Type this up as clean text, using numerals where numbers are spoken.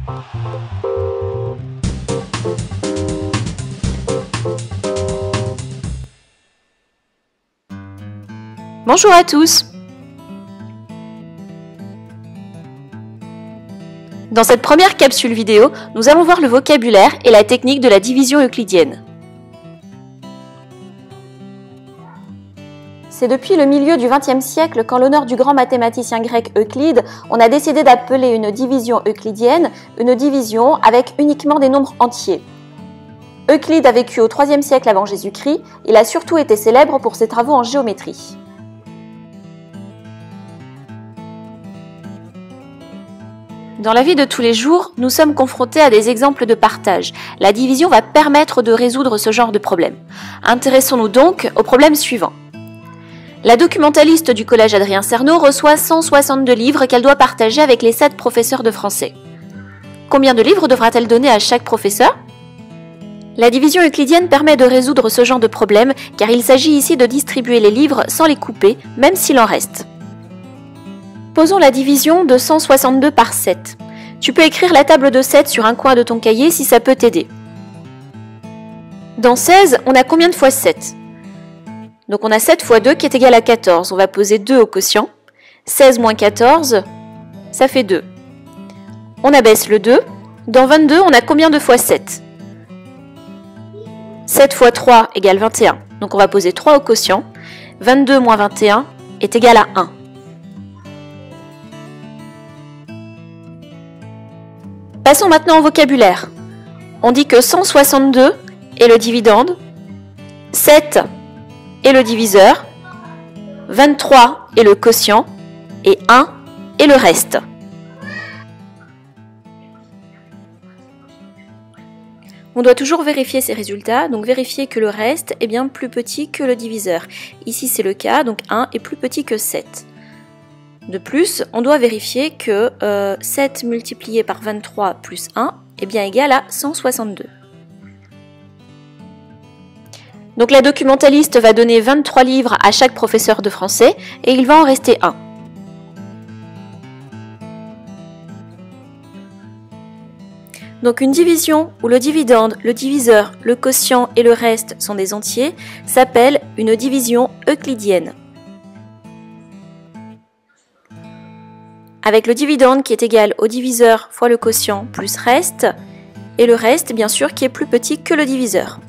Bonjour à tous! Dans cette première capsule vidéo, nous allons voir le vocabulaire et la technique de la division euclidienne. C'est depuis le milieu du XXe siècle qu'en l'honneur du grand mathématicien grec Euclide, on a décidé d'appeler une division euclidienne une division avec uniquement des nombres entiers. Euclide a vécu au IIIe siècle avant Jésus-Christ, il a surtout été célèbre pour ses travaux en géométrie. Dans la vie de tous les jours, nous sommes confrontés à des exemples de partage. La division va permettre de résoudre ce genre de problème. Intéressons-nous donc au problème suivant. La documentaliste du collège Adrien Cerneau reçoit 162 livres qu'elle doit partager avec les 7 professeurs de français. Combien de livres devra-t-elle donner à chaque professeur? La division euclidienne permet de résoudre ce genre de problème car il s'agit ici de distribuer les livres sans les couper, même s'il en reste. Posons la division de 162 par 7. Tu peux écrire la table de 7 sur un coin de ton cahier si ça peut t'aider. Dans 16, on a combien de fois 7? Donc on a 7 fois 2 qui est égal à 14. On va poser 2 au quotient. 16 moins 14, ça fait 2. On abaisse le 2. Dans 22, on a combien de fois 7? 7 fois 3 égale 21. Donc on va poser 3 au quotient. 22 moins 21 est égal à 1. Passons maintenant au vocabulaire. On dit que 162 est le dividende, 7 est le diviseur, 23 est le quotient et 1 est le reste. On doit toujours vérifier ces résultats, donc vérifier que le reste est bien plus petit que le diviseur. Ici c'est le cas, donc 1 est plus petit que 7. De plus, on doit vérifier que 7 multiplié par 23 plus 1 est bien égal à 162. Donc la documentaliste va donner 23 livres à chaque professeur de français et il va en rester un. Donc une division où le dividende, le diviseur, le quotient et le reste sont des entiers s'appelle une division euclidienne. Avec le dividende qui est égal au diviseur fois le quotient plus reste, et le reste bien sûr qui est plus petit que le diviseur.